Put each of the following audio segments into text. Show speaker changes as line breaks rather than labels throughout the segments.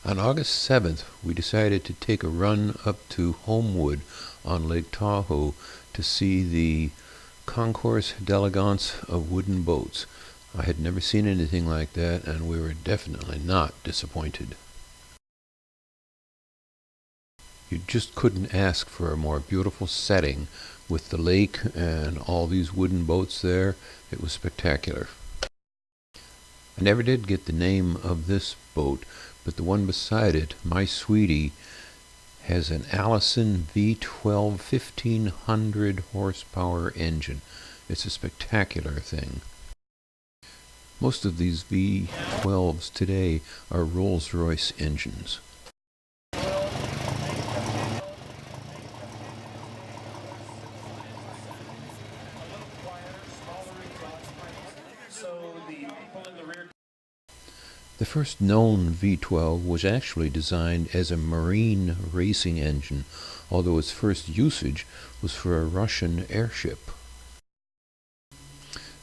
On August 7th, we decided to take a run up to Homewood on Lake Tahoe to see the Concours d'Elegance of wooden boats. I had never seen anything like that, and we were definitely not disappointed. You just couldn't ask for a more beautiful setting with the lake and all these wooden boats there. It was spectacular. I never did get the name of this boat, but the one beside it, My Sweetie, has an Allison V12 1500 horsepower engine. It's a spectacular thing. Most of these V12s today are Rolls-Royce engines. The first known V12 was actually designed as a marine racing engine, although its first usage was for a Russian airship.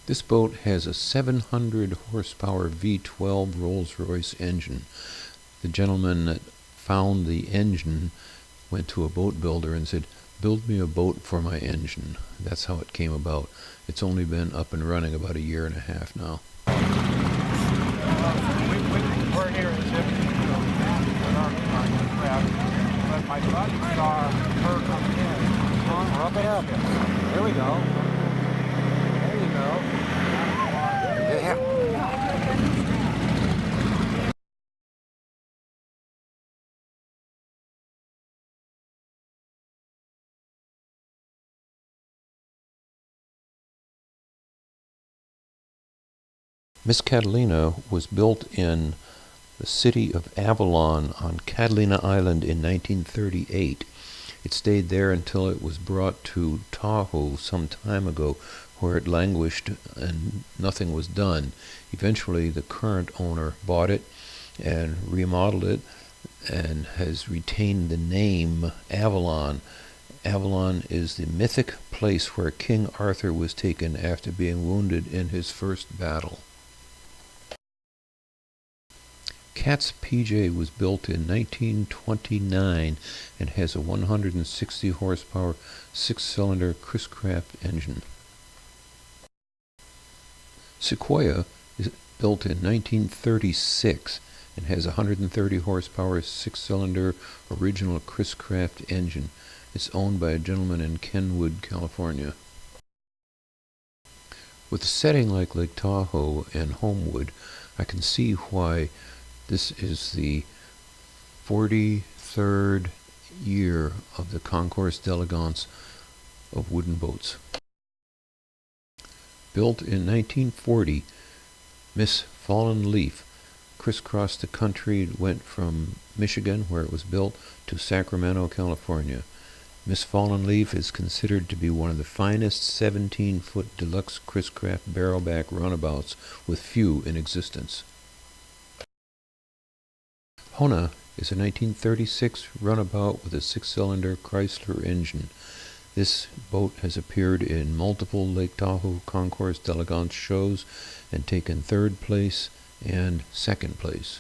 This boat has a 700 horsepower V12 Rolls-Royce engine. The gentleman that found the engine went to a boat builder and said, "Build me a boat for my engine." That's how it came about. It's only been up and running about a year and a half now.
We're here in but my buddy saw her coming in. Rub it up. Here we go. There you go. Yeah.
Miss Catalina was built in the city of Avalon on Catalina Island in 1938. It stayed there until it was brought to Tahoe some time ago, where it languished and nothing was done. Eventually, the current owner bought it and remodeled it and has retained the name Avalon. Avalon is the mythic place where King Arthur was taken after being wounded in his first battle. Cat's PJ was built in 1929 and has a 160 horsepower 6-cylinder Chris-Craft engine. Sequoia is built in 1936 and has a 130 horsepower 6-cylinder original Chris-Craft engine. It's owned by a gentleman in Kenwood, California. With a setting like Lake Tahoe and Homewood, I can see why this is the 43rd year of the Concours d'Elegance of wooden boats. Built in 1940, Miss Fallen Leaf crisscrossed the country. It went from Michigan, where it was built, to Sacramento, California. Miss Fallen Leaf is considered to be one of the finest 17-foot deluxe Chris-Craft barrelback runabouts, with few in existence. Hona is a 1936 runabout with a 6-cylinder Chrysler engine. This boat has appeared in multiple Lake Tahoe Concours d'Elegance shows and taken 3rd place and 2nd place.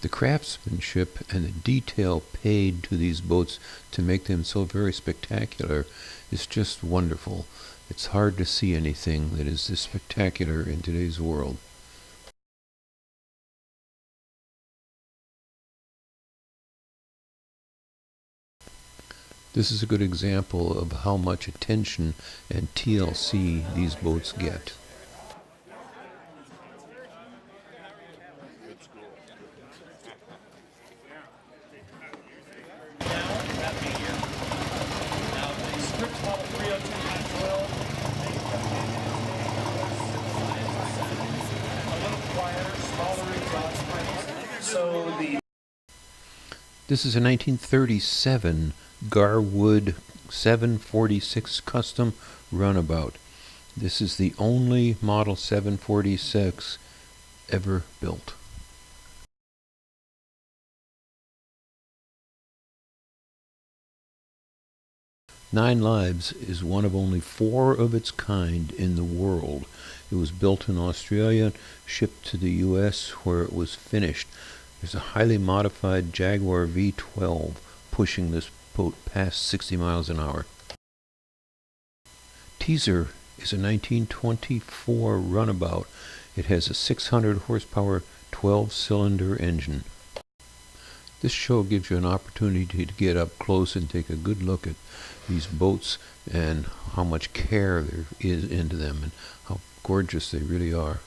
The craftsmanship and the detail paid to these boats to make them so very spectacular is just wonderful. It's hard to see anything that is this spectacular in today's world. This is a good example of how much attention and TLC these boats get. This is a 1937 Garwood 746 Custom runabout. This is the only Model 746 ever built. Nine Lives is one of only 4 of its kind in the world. It was built in Australia, shipped to the US, where it was finished. There's a highly modified Jaguar V12 pushing this boat past 60 miles an hour. Teaser is a 1924 runabout. It has a 600 horsepower 12-cylinder engine. This show gives you an opportunity to get up close and take a good look at these boats and how much care there is into them and how gorgeous they really are.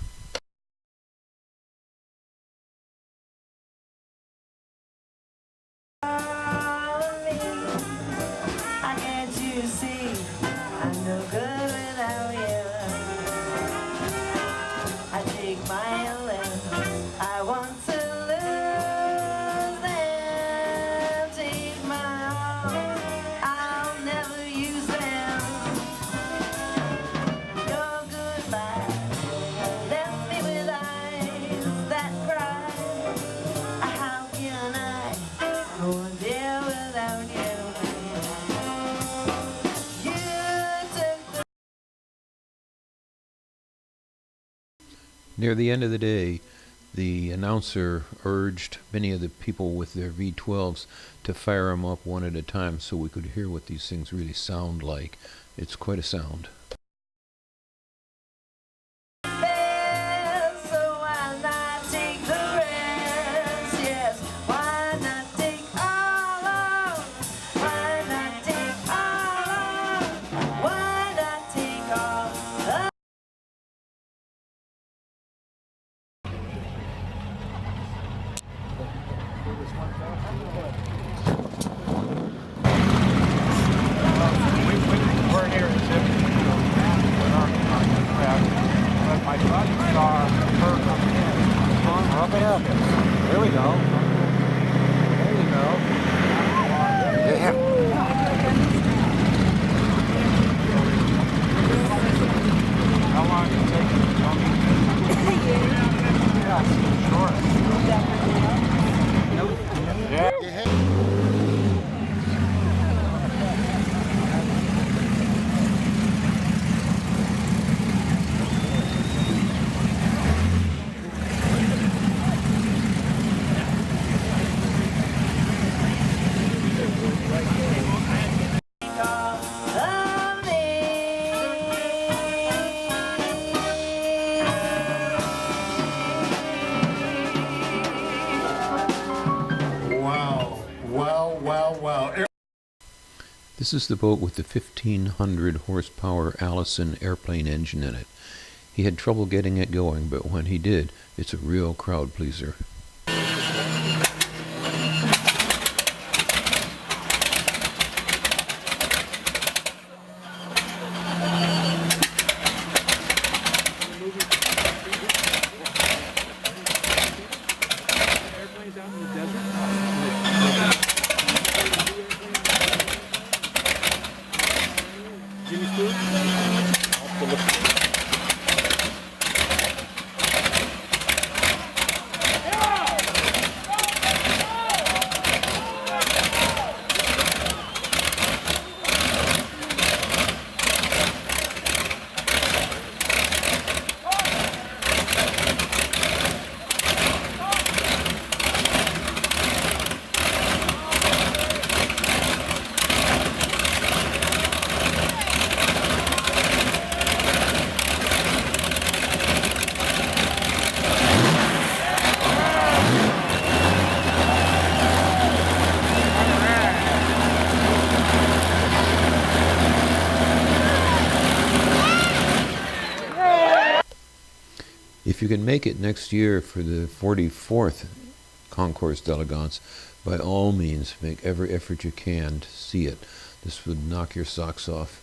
Near the end of the day, the announcer urged many of the people with their V12s to fire them up one at a time so we could hear what these things really sound like. It's quite a sound.
We're here in Tiffany, but my buddy saw her come in. Rub it up. There we go. There you go. Yeah. How long did it take you to tell me? Yeah, sure. Yeah.
Wow.
This is the boat with the 1500 horsepower Allison airplane engine in it. He had trouble getting it going, but when he did, it's a real crowd pleaser. If you can make it next year for the 44th Concours d'Elegance, by all means, make every effort you can to see it. This would knock your socks off.